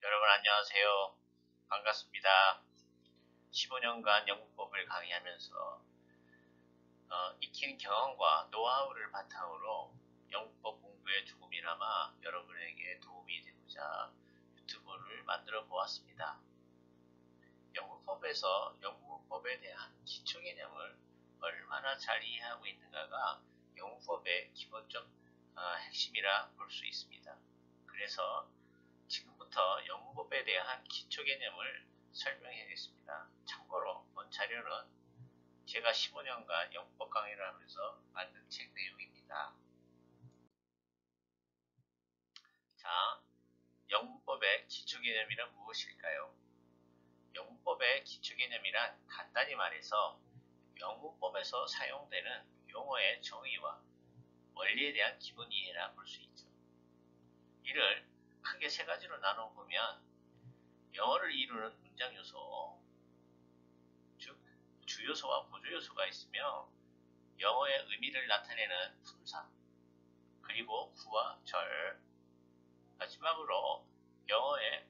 여러분 안녕하세요. 반갑습니다. 15년간 영문법을 강의하면서 익힌 경험과 노하우를 바탕으로 영문법 공부에 조금이나마 여러분에게 도움이 되고자 유튜브를 만들어 보았습니다. 영문법에서 영문법에 대한 기초 개념을 얼마나 잘 이해하고 있는가가 영문법의 기본적 핵심이라 볼 수 있습니다. 그래서 지금부터 영문법에 대한 기초 개념을 설명하겠습니다. 참고로 본 자료는 제가 15년간 영문법 강의를 하면서 만든 책 내용입니다. 자, 영문법의 기초 개념이란 무엇일까요? 영문법의 기초 개념이란 간단히 말해서 영문법에서 사용되는 용어의 정의와 원리에 대한 기본 이해라 볼 수 있죠. 이를 크게 세 가지로 나눠보면 영어를 이루는 문장 요소, 즉 주요소와 보조요소가 있으며 영어의 의미를 나타내는 품사, 그리고 구와 절, 마지막으로 영어의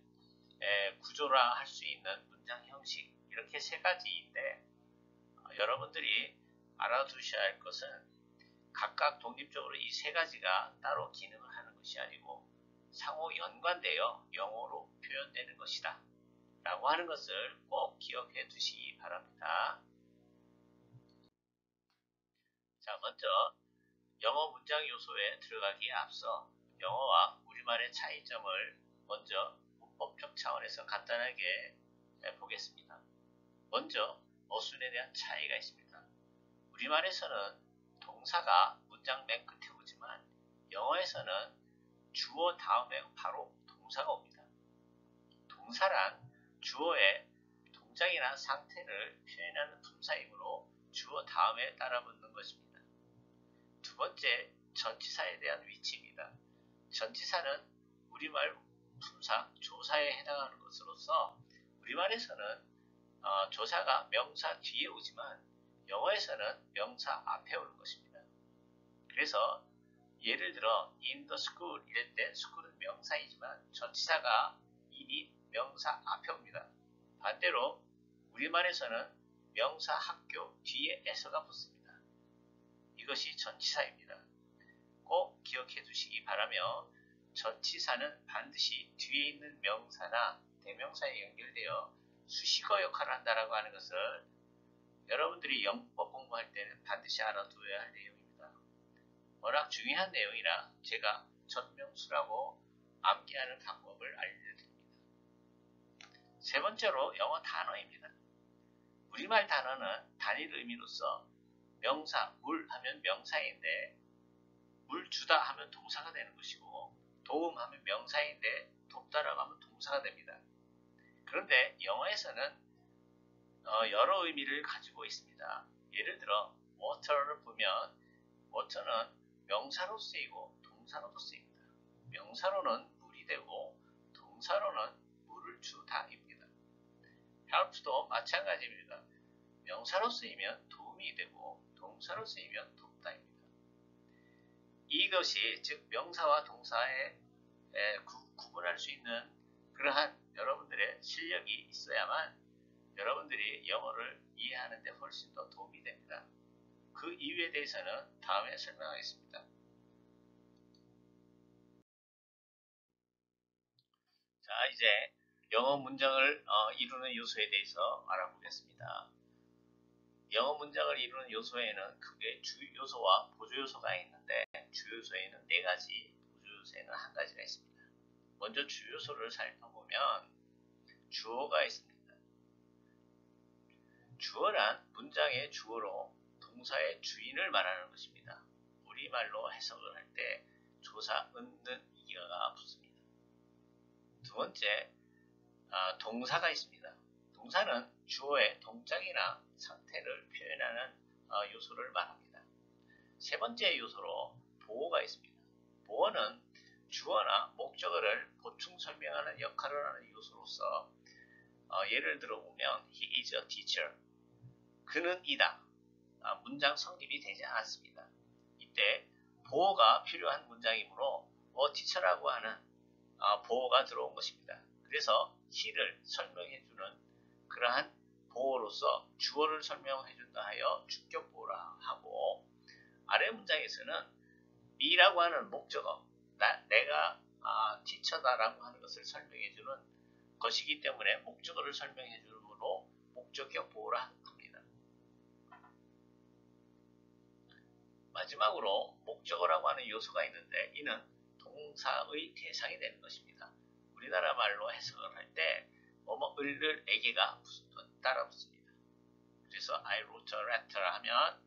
구조라 할 수 있는 문장 형식, 이렇게 세 가지인데 여러분들이 알아두셔야 할 것은 각각 독립적으로 이 세 가지가 따로 기능을 하는 것이 아니고 상호 연관되어 영어로 표현되는 것이다 라고 하는 것을 꼭 기억해 두시기 바랍니다. 자, 먼저 영어 문장 요소에 들어가기에 앞서 영어와 우리말의 차이점을 먼저 문법적 차원에서 간단하게 보겠습니다. 먼저 어순에 대한 차이가 있습니다. 우리말에서는 동사가 문장 맨 끝에 오지만 영어에서는 주어 다음에 바로 동사가 옵니다. 동사란 주어의 동작이나 상태를 표현하는 품사이므로 주어 다음에 따라붙는 것입니다. 두 번째, 전치사에 대한 위치입니다. 전치사는 우리말 품사, 조사에 해당하는 것으로서 우리말에서는 조사가 명사 뒤에 오지만 영어에서는 명사 앞에 오는 것입니다. 그래서 예를 들어 in the school 이럴 때 school은 명사이지만 전치사가 in이 명사 앞에 옵니다. 반대로 우리말에서는 명사 학교 뒤에 에서가 붙습니다. 이것이 전치사입니다. 꼭 기억해 두시기 바라며 전치사는 반드시 뒤에 있는 명사나 대명사에 연결되어 수식어 역할을 한다라고 하는 것을 여러분들이 영문법 공부할 때는 반드시 알아두어야 할 내용입니다. 워낙 중요한 내용이라 제가 전명수라고 암기하는 방법을 알려드립니다. 세 번째로 영어 단어입니다. 우리말 단어는 단일 의미로서 명사, 물 하면 명사인데 물 주다 하면 동사가 되는 것이고 도움하면 명사인데 돕다라고 하면 동사가 됩니다. 그런데 영어에서는 여러 의미를 가지고 있습니다. 예를 들어 water를 보면 water는 명사로 쓰이고 동사로도 쓰입니다. 명사로는 물이 되고 동사로는 물을 주다입니다. help도 마찬가지입니다. 명사로 쓰이면 도움이 되고 동사로 쓰이면 돕다입니다. 이것이 즉 명사와 동사에 구분할 수 있는 그러한 여러분들의 실력이 있어야만 여러분들이 영어를 이해하는 데 훨씬 더 도움이 됩니다. 그 이유에 대해서는 다음에 설명하겠습니다. 자, 이제 영어 문장을 이루는 요소에 대해서 알아보겠습니다. 영어 문장을 이루는 요소에는 크게 주요소와 보조요소가 있는데 주요소에는 4가지, 보조요소에는 1가지가 있습니다. 먼저 주요소를 살펴보면 주어가 있습니다. 주어란 문장의 주어로 동사의 주인을 말하는 것입니다. 우리말로 해석을 할 때 조사, 은는, 이가가 붙습니다. 두 번째, 동사가 있습니다. 동사는 주어의 동작이나 상태를 표현하는 요소를 말합니다. 세 번째 요소로 보어가 있습니다. 보어는 주어나 목적어를 보충 설명하는 역할을 하는 요소로서 예를 들어보면 He is a teacher. 그는 이다. 문장 성립이 되지 않습니다. 이때 보어가 필요한 문장이므로 teacher라고 하는 보어가 들어온 것입니다. 그래서 he를 설명해주는 그러한 보어로서 주어를 설명해준다 하여 주격 보어라 하고, 아래 문장에서는 me라고 하는 목적어, 내가 티처다라고 하는 것을 설명해주는 것이기 때문에 목적어를 설명해주므로 목적격 보어라 합니다. 마지막으로 목적어라고 하는 요소가 있는데 이는 동사의 대상이 되는 것입니다. 우리나라 말로 해석을 할 때 뭐뭐을 에게가 따라 붙습니다. 그래서 I wrote a letter 하면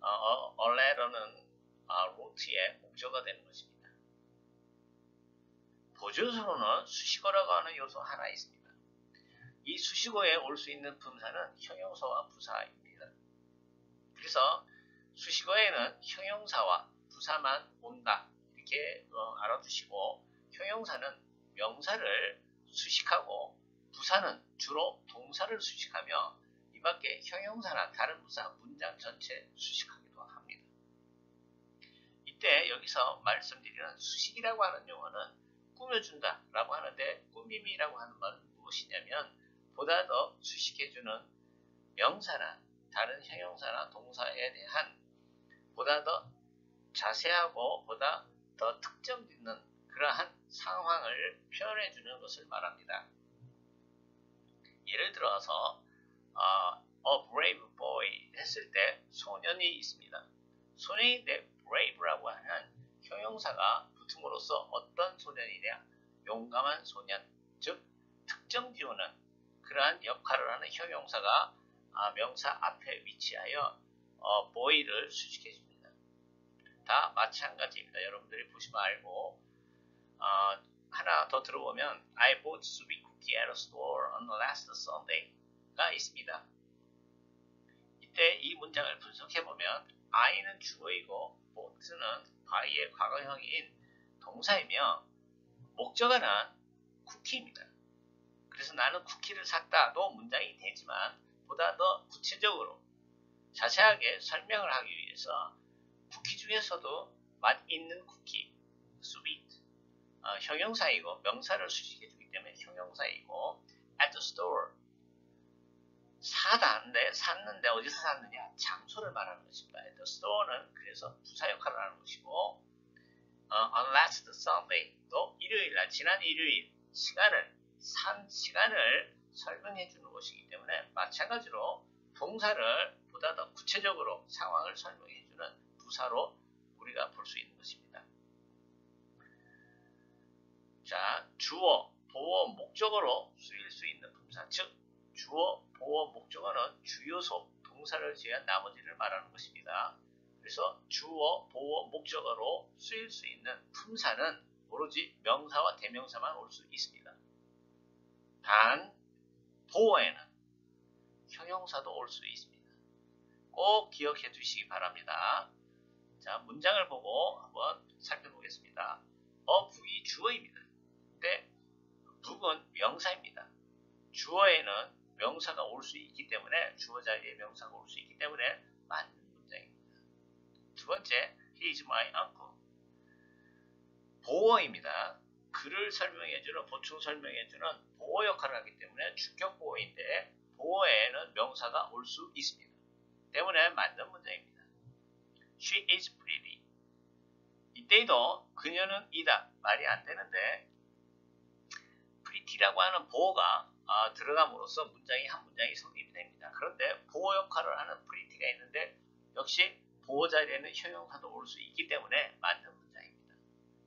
a letter는 wrote의 목적어가 되는 것입니다. 보조소로는 수식어라고 하는 요소 하나 있습니다. 이 수식어에 올 수 있는 품사는 형용사와 부사입니다. 그래서 수식어에는 형용사와 부사만 온다 이렇게 알아두시고, 형용사는 명사를 수식하고 부사는 주로 동사를 수식하며 이 밖에 형용사나 다른 부사 문장 전체 수식하기도 합니다. 이때 여기서 말씀드리는 수식이라고 하는 용어는 꾸며준다 라고 하는데, 꾸밈이라고 하는 말은 무엇이냐면 보다 더 수식해주는 명사나 다른 형용사나 동사에 대한 보다 더 자세하고 보다 더 특정 짓는 그러한 상황을 표현해주는 것을 말합니다. 예를 들어서 a brave boy 했을 때 소년이 있습니다. 소년인데 brave라고 하는 형용사가 붙음으로써 어떤 소년이냐, 용감한 소년, 즉 특정 지우는 그러한 역할을 하는 형용사가 명사 앞에 위치하여 boy를 수식해줍니다. 다 마찬가지입니다. 여러분들이 보시면 알고, 하나 더 들어보면 I bought sweet cookie at a store on the last Sunday가 있습니다. 이때 이 문장을 분석해보면 I는 주어이고 bought는 by의 과거형인 동사이며 목적어는 쿠키입니다. 그래서 나는 쿠키를 샀다도 문장이 되지만 보다 더 구체적으로 자세하게 설명을 하기 위해서 쿠키 중에서도 맛 있는 쿠키, sweet, 형용사이고 명사를 수식해주기 때문에 형용사이고, at the store, 샀는데 어디서 샀느냐, 장소를 말하는 것입니다. at the store는 그래서 부사 역할을 하는 것이고, on last Sunday, 또 일요일날, 지난 일요일, 산 시간을 설명해 주는 것이기 때문에 마찬가지로 동사를 보다 더 구체적으로 상황을 설명해 주는 부사로 우리가 볼 수 있는 것입니다. 자, 주어, 보어, 목적어로 쓰일 수 있는 품사, 즉 주어, 보어, 목적어는 주요소, 동사를 제외한 나머지를 말하는 것입니다. 그래서 주어, 보어, 목적어로 쓰일 수 있는 품사는 오로지 명사와 대명사만 올 수 있습니다. 단 보어에는 형용사도 올 수 있습니다. 꼭 기억해 두시기 바랍니다. 자, 문장을 보고 한번 살펴보겠습니다. 북이 주어입니다. 근데 북은 명사입니다. 주어에는 명사가 올 수 있기 때문에, 주어 자리에 명사가 올 수 있기 때문에 맞는 문장입니다. 두 번째, he is my uncle. 보어입니다. 글을 설명해주는, 보충 설명해주는 보어 역할을 하기 때문에 주격 보어인데 보어에는 명사가 올 수 있습니다. 때문에 맞는 문장입니다. She is pretty. 이때도 그녀는 이다. 말이 안 되는데 pretty라고 하는 보어가 들어감으로써 문장이 한 문장이 성립이 됩니다. 그런데 보어 역할을 하는 pretty가 있는데 역시 보어 자리에는 형용사도 올 수 있기 때문에 맞는 문장입니다.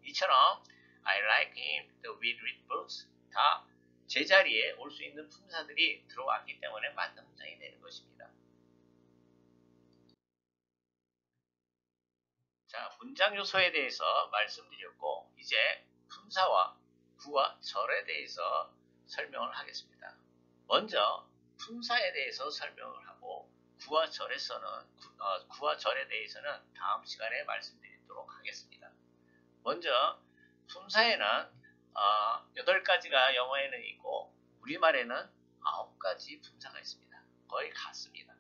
이처럼 I like him, the we read books 다 제자리에 올 수 있는 품사들이 들어왔기 때문에 맞는 문장이 되는 것입니다. 자, 문장 요소에 대해서 말씀드렸고 이제 품사와 구와 절에 대해서 설명을 하겠습니다. 먼저 품사에 대해서 설명을 하고 구와 절에 대해서는 다음 시간에 말씀드리도록 하겠습니다. 먼저 품사에는 8가지가 영어에는 있고 우리말에는 9가지 품사가 있습니다. 거의 같습니다.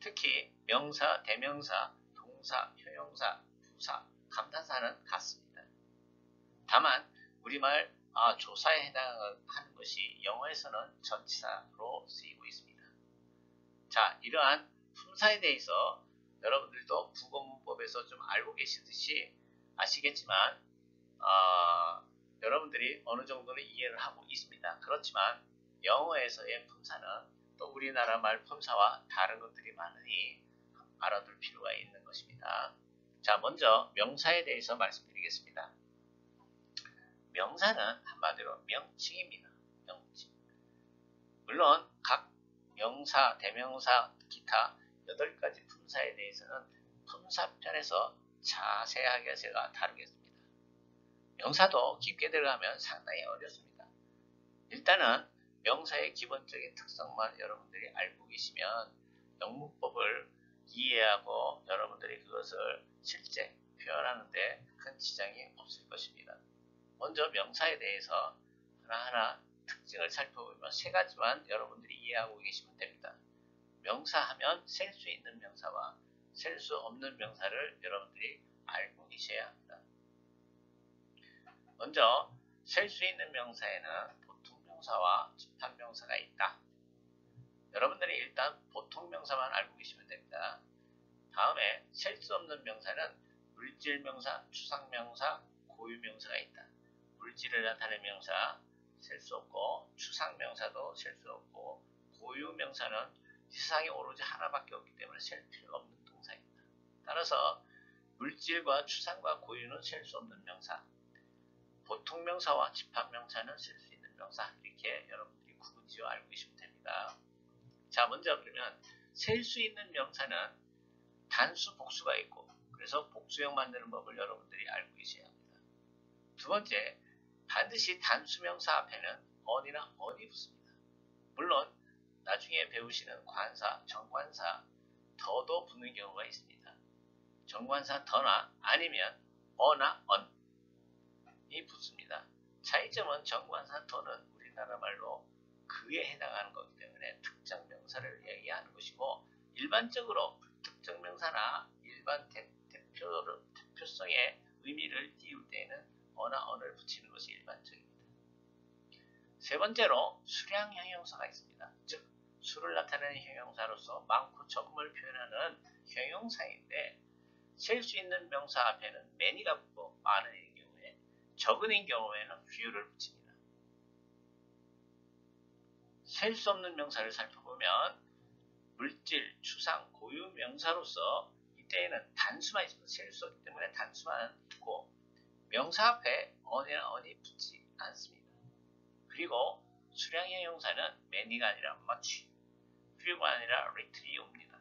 특히 명사, 대명사, 동사, 형용사, 부사, 감탄사는 같습니다. 다만 우리말 조사에 해당하는 것이 영어에서는 전치사로 쓰이고 있습니다. 자, 이러한 품사에 대해서 여러분들도 국어문법에서 좀 알고 계시듯이 아시겠지만 여러분들이 어느 정도는 이해를 하고 있습니다. 그렇지만 영어에서의 품사는 또 우리나라 말 품사와 다른 것들이 많으니 알아둘 필요가 있는 것입니다. 자, 먼저 명사에 대해서 말씀드리겠습니다. 명사는 한마디로 명칭입니다. 명칭. 물론 각 명사, 대명사, 기타 8가지 품사에 대해서는 품사편에서 자세하게 제가 다루겠습니다. 명사도 깊게 들어가면 상당히 어렵습니다. 일단은 명사의 기본적인 특성만 여러분들이 알고 계시면 영문법을 이해하고 여러분들이 그것을 실제 표현하는데 큰 지장이 없을 것입니다. 먼저 명사에 대해서 하나하나 특징을 살펴보면 3가지만 여러분들이 이해하고 계시면 됩니다. 명사하면 셀 수 있는 명사와 셀 수 없는 명사를 여러분들이 알고 계셔야 합니다. 먼저 셀 수 있는 명사에는 보통명사와 집합명사가 있다. 여러분들이 일단 보통명사만 알고 계시면 됩니다. 다음에 셀 수 없는 명사는 물질명사, 추상명사, 고유명사가 있다. 물질을 나타내는 명사 셀 수 없고 추상명사도 셀 수 없고 고유명사는 세상에 오로지 하나밖에 없기 때문에 셀 필요가 없는 동사입니다. 따라서 물질과 추상과 고유는 셀 수 없는 명사, 보통명사와 집합명사는 셀 수 있는 명사, 이렇게 여러분들이 구분지어 알고 계시면 됩니다. 자, 먼저 그러면 셀 수 있는 명사는 단수, 복수가 있고 그래서 복수형 만드는 법을 여러분들이 알고 계셔야 합니다. 두 번째, 반드시 단수명사 앞에는 on이나 on이 붙습니다. 물론 나중에 배우시는 관사, 정관사, 더도 붙는 경우가 있습니다. 정관사 더나 아니면 어나 on이 붙습니다. 차이점은 정관사 더는 우리나라 말로 그에 해당하는 것이기 때문에 특정 명사를 얘기하는 것이고 일반적으로 불특정 명사나 일반 대표성의 의미를 띄울 때에는 어나 on을 붙이는 것이 일반적입니다. 세 번째로 수량 형용사가 있습니다. 즉 수를 나타내는 형용사로서 많고 적음을 표현하는 형용사인데 셀 수 있는 명사 앞에는 many가 붙고 많은 경우에 적은인 경우에는 few를 붙입니다. 셀 수 없는 명사를 살펴보면 물질, 추상, 고유 명사로서 이때에는 단수만 있습니다. 셀 수 없기 때문에 단수만 붙고 명사 앞에 on이나 on이 붙지 않습니다. 그리고 수량 형용사는 many가 아니라 much, few가 아니라 little이 옵니다.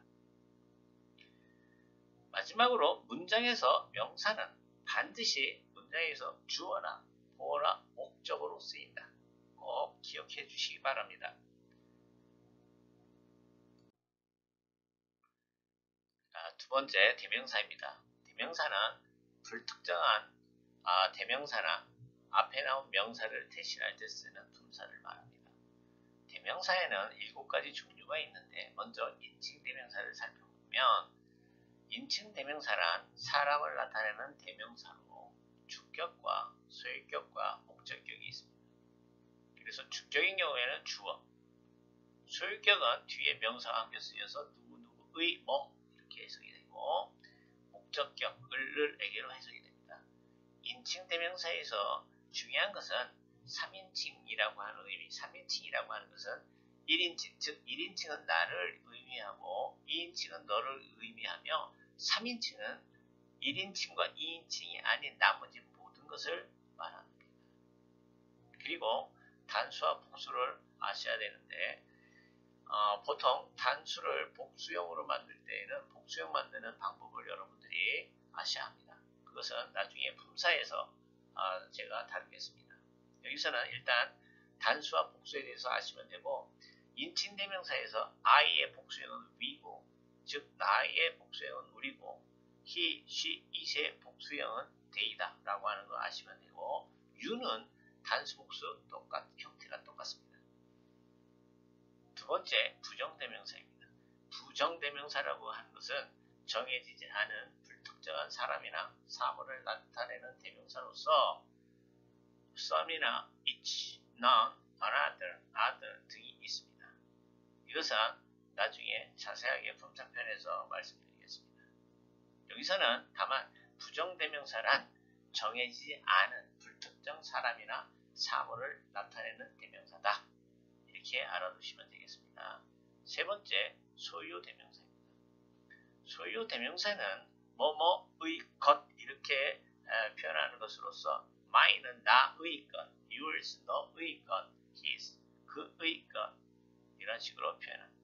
마지막으로 문장에서 명사는 반드시 문장에서 주어나 보어나 목적으로 쓰인다. 꼭 기억해 주시기 바랍니다. 두 번째, 대명사입니다. 대명사는 불특정한 대명사나 앞에 나온 명사를 대신할 때 쓰는 품사를 말합니다. 대명사에는 7가지 종류가 있는데 먼저 인칭 대명사를 살펴보면 인칭 대명사란 사람을 나타내는 대명사로 주격과 소유격과 목적격이 있습니다. 그래서 주격인 경우에는 주어, 소유격은 뒤에 명사가 함께 쓰여서 누구누구의 뭐 이렇게 해석이 되고 목적격, 을을 에게로 해석이 됩니다. 인칭 대명사에서 중요한 것은 3인칭이라고 하는 의미, 3인칭이라고 하는 것은 1인칭, 즉 1인칭은 나를 의미하고 2인칭은 너를 의미하며 3인칭은 1인칭과 2인칭이 아닌 나머지 모든 것을 말합니다. 그리고 단수와 복수를 아셔야 되는데 보통 단수를 복수형으로 만들 때에는 복수형 만드는 방법을 여러분들이 아셔야 합니다. 그것은 나중에 품사에서 제가 다루겠습니다. 여기서는 일단 단수와 복수에 대해서 아시면 되고 인칭 대명사에서 I의 복수형은 we고 즉 나의 복수형은 우리고 he, she, it의 복수형은 they다 라고 하는 거 아시면 되고 you는 단수 복수 형태가 똑같습니다. 두 번째, 부정대명사입니다. 부정대명사라고 하는 것은 정해지지 않은 불특정한 사람이나 사물을 나타내는 대명사로서 some이나 each, none, another, other 등이 있습니다. 이것은 나중에 자세하게 품사편에서 말씀드리겠습니다. 여기서는 다만 부정대명사란 정해지지 않은 불특정 사람이나 사물을 나타내는 대명사다. 이렇게 알아두시면 되겠습니다. 세 번째, 소유대명사입니다. 소유대명사는 뭐뭐의 것 이렇게 표현하는 것으로서 my는 나의 것, yours 너의 것, his 그의 것 이런 식으로 표현합니다.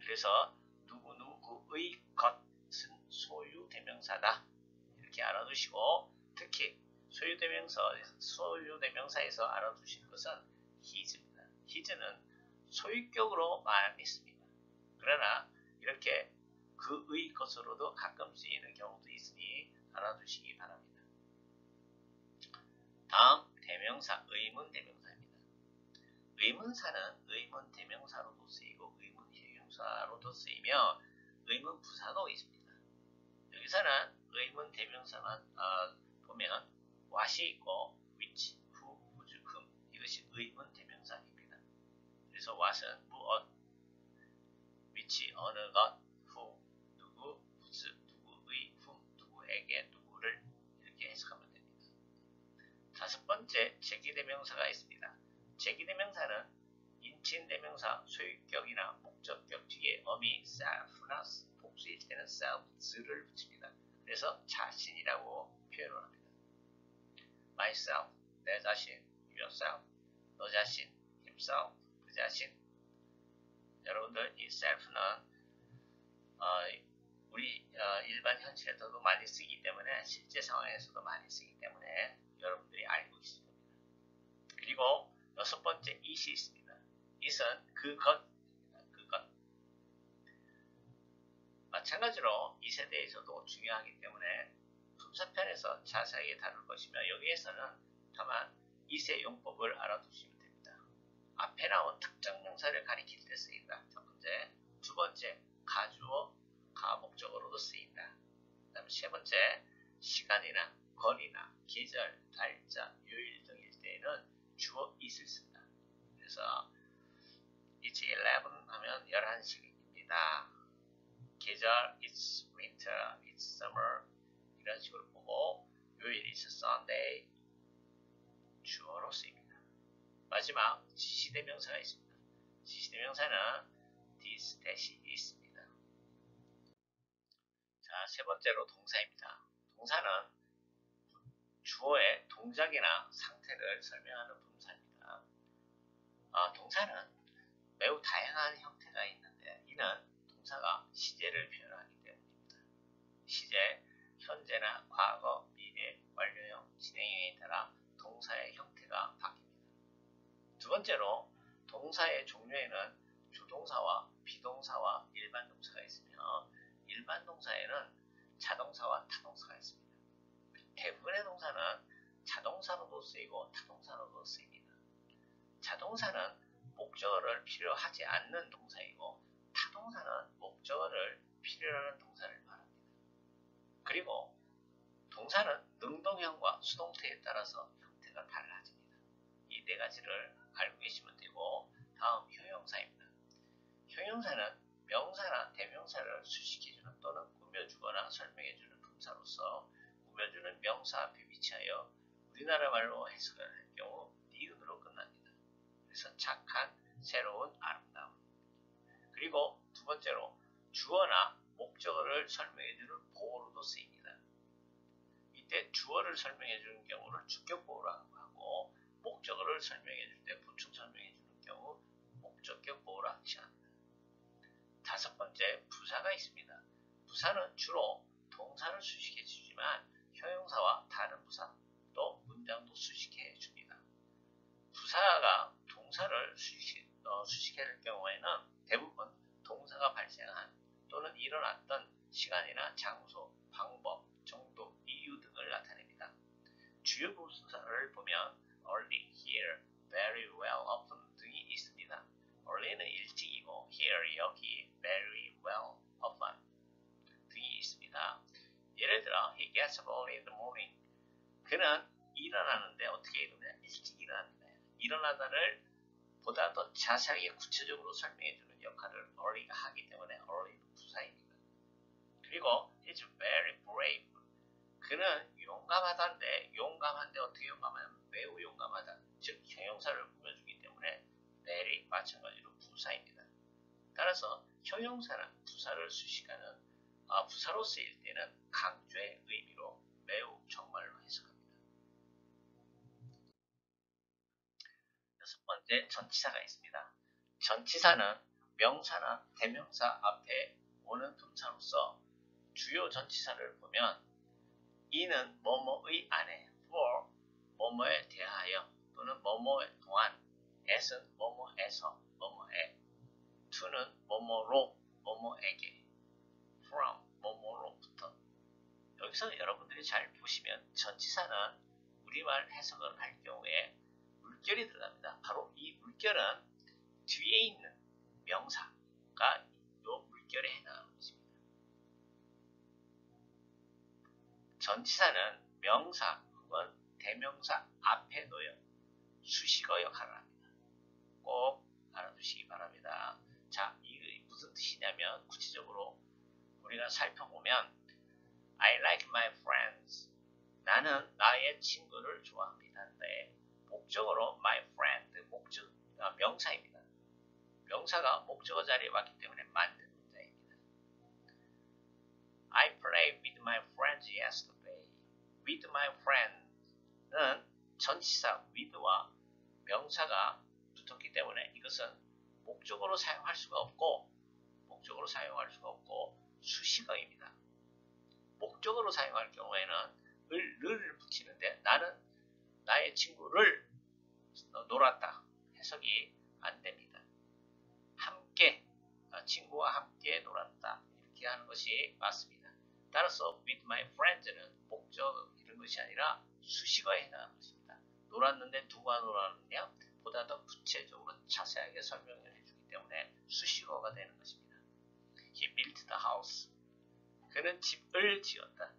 그래서 누구누구의 것은 소유대명사다. 이렇게 알아두시고 특히 소유대명사에서 알아두실 것은 his입니다. his는 소유격으로 많이 씁니다. 그러나 이렇게 그의 것으로도 가끔 쓰이는 경우도 있으니 알아두시기 바랍니다. 다음 대명사, 의문대명사입니다. 의문사는 의문대명사로도 쓰이고 의문형용사로도 쓰이며 의문부사도 있습니다. 여기서는 의문대명사만 보면 what이 있고 which, who, whose, whom 이것이 의문대명사입니다. 그래서 what은 무엇, which 어느 것, who 누구, whose 누구의, whom 누구에게 누구를 이렇게 해석하면 됩니다. 다섯 번째 제기대명사가 있습니다. 제기대명사는 인칭대명사 소유격이나 목적격 뒤에 어미 self나 복수일 때는 selfs를 붙입니다. 그래서 자신이라고 표현을 합니다. myself, 내 자신, yourself, 너 자신, himself, 그 자신. 여러분들 이 self는 우리 일반 현실에서도 많이 쓰기 때문에 실제 상황에서도 많이 쓰기 때문에 여러분들이 알고 있을 겁니다. 그리고 여섯 번째 it이 있습니다. it은 그것. 마찬가지로 it에 대해서도 중요하기 때문에 품사편에서 자세하게 다룰 것이며 여기에서는 다만 it의 용법을 알아두시면 됩니다. 앞에 나온 특정 명사를 가리킬 때 쓰인다. 첫 번째. 두 번째, 가주어, 가목적어로도 쓰인다. 그 다음에 세 번째, 시간이나 거리나 계절, 달자, 요일 등일 때에는 주어 it을 쓴다. 그래서 it's 11 하면 11시입니다. 계절 it's winter, it's summer 이런 식으로 보고 요일 it's Sunday 주어로 쓰입니다. 마지막 지시대명사가 있습니다. 지시대명사는 this, that이 있습니다. 자, 세 번째로 동사입니다. 동사는 주어의 동작이나 상태를 설명하는 분사입니다. 동사는 매우 다양한 형태가 있는데 이는 동사가 시제를 표현하기 때문입니다. 시제, 현재나 과거, 미래, 완료형, 진행형에 따라 동사의 형태가 바뀝니다. 두 번째로 동사의 종류에는 주동사와 비동사와 일반 동사가 있으며 일반 동사에는 자동사와 타동사가 있습니다. 대부분의 동사는 자동사로도 쓰이고 타동사로도 쓰입니다. 자동사는 목적어를 필요하지 않는 동사이고 타동사는 목적어를 필요로 하는 동사를 말합니다. 그리고 동사는 능동형과 수동태에 따라서 형태가 달라집니다. 이 네 가지를 알고 계시면 되고 다음 형용사입니다. 형용사는 명사나 대명사를 수식해주는 또는 꾸며주거나 설명해주는 품사로서 꾸며주는 명사 앞에 위치하여 우리나라 말로 해석을 할 경우 니은으로 끝납니다. 그래서 착한, 새로운, 아름다운. 그리고 두 번째로 주어나 목적어를 설명해주는 보어로도 쓰입니다. 이때 주어를 설명해주는 경우를 주격보어라고 하고 목적어를 설명해줄 때 보충 설명해주는 경우 목적격 보어라고 합니다. 다섯 번째 부사가 있습니다. 부사는 주로 동사를 수식해주지만 형용사와 다른 부사 또 문장도 수식해줍니다. 부사가 동사를 수식해줄 경우에는 대부분 동사가 발생한 또는 일어났던 시간이나 장소, 방법, 정도, 이유 등을 나타냅니다. 주요 부사를 보면 early, here, very well, often 등이 있습니다. early는 일찍이고 here, 여기, very well, often 등이 있습니다. 예를 들어 he gets up early in the morning. 그는 일어나는데 어떻게 일어나? 일찍 일어납니다. 일어나다를 보다 더 자세하게 구체적으로 설명해주는 역할을 early가 하기 때문에 early는 부사입니다. 그리고 he's very brave. 그는 용감하다인데 용감한데 어떻게 용감하냐면 매우 용감하다. 즉 형용사를 꾸며주기 때문에 very 마찬가지로 부사입니다. 따라서 형용사는 부사를 수식하는 부사로 쓰일 때는 강조의 의미로 매우 정말로 해석합니다. 여섯 번째, 전치사가 있습니다. 전치사는 명사나 대명사 앞에 오는 품사로서 주요 전치사를 보면 이는 뭐뭐의 안에 for 뭐뭐에 대하여 또는 뭐뭐에 동안 at은 뭐뭐에서 뭐뭐에 to는 뭐뭐로 뭐뭐에게 from 뭐뭐로부터 여기서 여러분들이 잘 보시면 전치사는 우리말 해석을 할 경우에 물결이 들어갑니다. 바로 이 물결은 뒤에 있는 명사가 이 물결에 해당하는 것입니다. 전치사는 명사 혹은 대명사 앞에 놓여 수식어 역할을 합니다. 꼭 알아두시기 바랍니다. 자, 이게 무슨 뜻이냐면 구체적으로 우리가 살펴보면 I like my friends. 나는 나의 친구를 좋아합니다. 네, 목적어로 my friend, 명사입니다. 명사가 목적어 자리에 왔기 때문에 만든 문장입니다. I played with my friends yesterday. With my friend는 전치사 with와 명사가 붙었기 때문에 이것은 목적어로 사용할 수가 없고 수식어입니다. 목적어로 사용할 경우에는 를 붙이는데 나는 나의 친구를 놀았다. 해석이 안 됩니다. 함께, 친구와 함께 놀았다. 이렇게 하는 것이 맞습니다. 따라서 with my friends는 목적 이런 것이 아니라 수식어에 해당하는 것입니다. 놀았는데 누가 놀았느냐? 보다 더 구체적으로 자세하게 설명을 해주기 때문에 수식어가 되는 것입니다. He built the house. 그는 집을 지었다.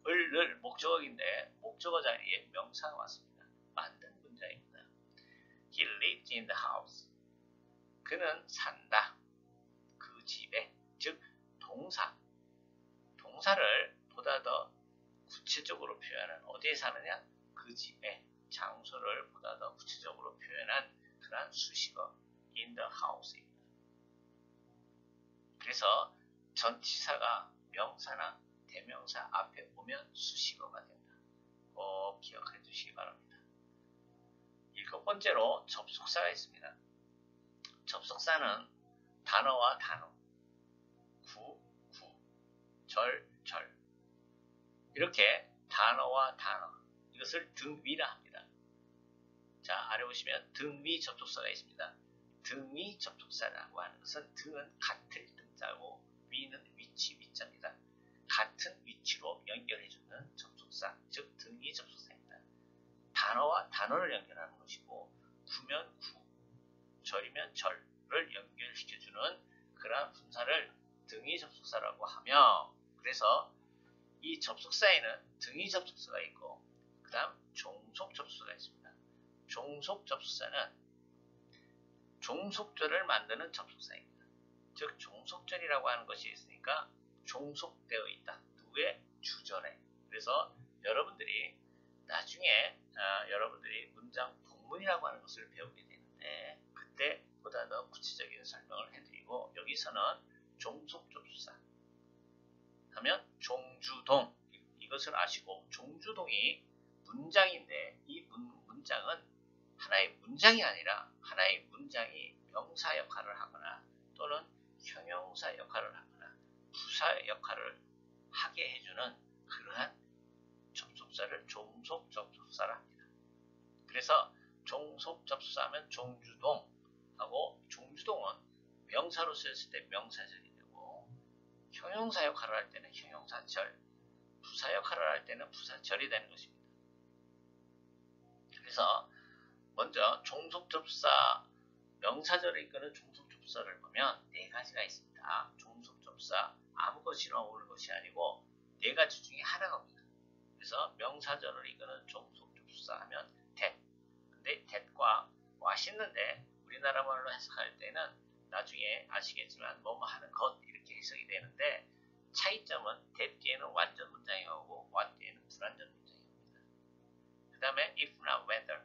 을 목적어인데 목적어 자리에 명사가 왔습니다. 만든 문장입니다. He lived in the house. 그는 산다. 그 집에. 즉 동사를 보다 더 구체적으로 표현한 어디에 사느냐? 그 집에. 장소를 보다 더 구체적으로 표현한 그러한 수식어 in the house입니다. 그래서 전치사가 명사나 대명사 앞에 오면 수식어가 된다. 꼭 기억해 주시기 바랍니다. 일곱 번째로 접속사가 있습니다. 접속사는 단어와 단어, 구, 절 이렇게 단어와 단어 이것을 등위라 합니다. 자, 아래 보시면 등위 접속사가 있습니다. 등위 접속사라고 하는 것은 등은 같을 등자고 위는 위치 위자입니다. 같은 위치로 연결해주는 접속사, 즉 등위 접속사입니다. 단어와 단어를 연결하는 것이고 구면 구, 절이면 절을 연결시켜주는 그러한 분사를 등위 접속사라고 하며 그래서 이 접속사에는 등위 접속사가 있고 그 다음 종속 접속사가 있습니다. 종속 접속사는 종속절을 만드는 접속사입니다. 즉 종속절이라고 하는 것이 있으니까 종속되어 있다. 누구의? 주절에. 그래서 여러분들이 나중에 여러분들이 문장 본문이라고 하는 것을 배우게 되는데 그때 보다 더 구체적인 설명을 해드리고 여기서는 종속접속사 하면 종주동 이것을 아시고 종주동이 문장인데 이 문장은 하나의 문장이 아니라 하나의 문장이 명사 역할을 하거나 또는 형용사 역할을 하거나 부사 역할을 하게 해주는 그러한 접속사를 종속접속사라 합니다. 그래서 종속접속사하면 종주동하고 종주동은 명사로 쓰였을 때 명사절이 되고 형용사 역할을 할 때는 형용사절, 부사 역할을 할 때는 부사절이 되는 것입니다. 그래서 먼저 종속접사 명사절을 이끄는 종속접사를 보면 네 가지가 있습니다. 종속접사 아무것이나 오는 것이 아니고 네 가지 중에 하나가 옵니다. 그래서 명사절을 이끄는 종속접사 하면 맛있는데 우리나라 말로 해석할 때는 나중에 아시겠지만 뭐뭐 하는 것 이렇게 해석이 되는데 차이점은 that 뒤에는 완전 문장이 오고 what 뒤에는 불완전 문장이 옵니다. 그 다음에 if나 whether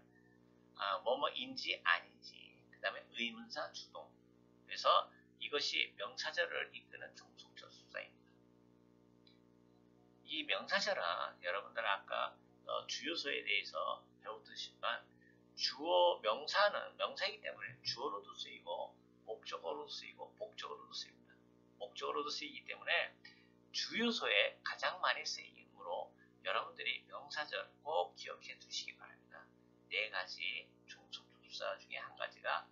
뭐뭐인지 아닌지 그 다음에 의문사 주동 그래서 이것이 명사절을 이끄는 종속적 수사입니다. 이 명사절은 여러분들 아까 주요소에 대해서 배웠듯이만 주어 명사는 명사이기 때문에 주어로도 쓰이고 목적어로도 쓰이고 복적어로도 쓰입니다. 목적어로도 쓰이기 때문에 주요소에 가장 많이 쓰이므로 여러분들이 명사절 꼭 기억해 두시기 바랍니다. 네 가지 종속조사 중에 한 가지가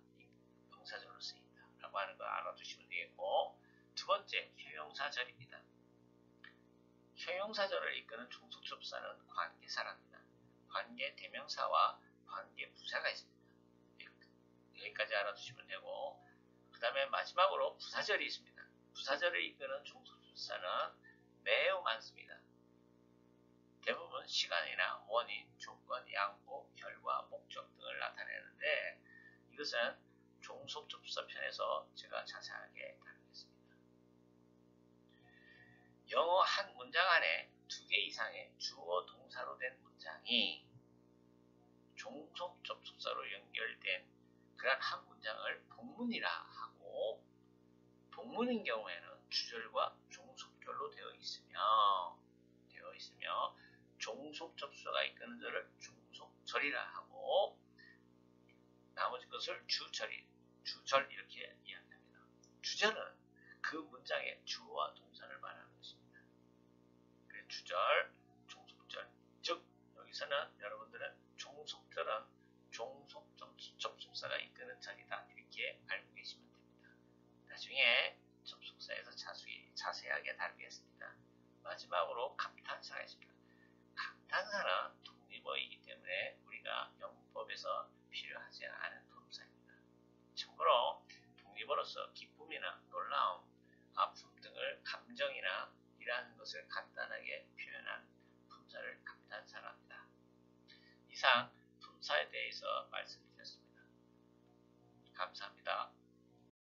명사절로 쓰인다 라고 하는 거 알아두시면 되겠고 두 번째 형용사절입니다. 형용사절을 이끄는 종속조사는 관계사랍니다. 관계 대명사와 관계 부사가 있습니다. 여기까지 알아두시면 되고 그 다음에 마지막으로 부사절이 있습니다. 부사절을 이끄는 종속조사는 매우 많습니다. 대부분 시간이나 원인, 조건, 양보, 결과, 목적 등을 나타내는데 이것은 종속접수사 편에서 제가 자세하게 다루겠습니다. 영어 한 문장 안에 2개 이상의 주어 동사로 된 문장이 종속접속사로 연결된 그런 한 문장을 본문이라 하고 본문인 경우에는 주절과 종속절로 되어 있으며 종속접수가 이끄는 절을 종속절이라 하고 나머지 것을 주절 이렇게 이야기합니다. 주절은 그 문장의 주어와 동사를 말하는 것입니다. 그래서 주절, 종속절 즉 여기서는 여러분들은 종속절은 종속접속사가 이끄는 절이다 이렇게 알고 계시면 됩니다. 나중에 접속사에서 자세하게 다루겠습니다. 마지막으로 감탄사가 있습니다. 감탄사는 독립어이기 때문에 우리가 영문법에서 필요하지 않은 품사입니다. 참고로 독립어로서 기쁨이나 놀라움, 아픔 등을 감정이나 이러한 것을 간단하게 표현한 품사를 감탄사랍니다. 이상 품사에 대해서 말씀드렸습니다.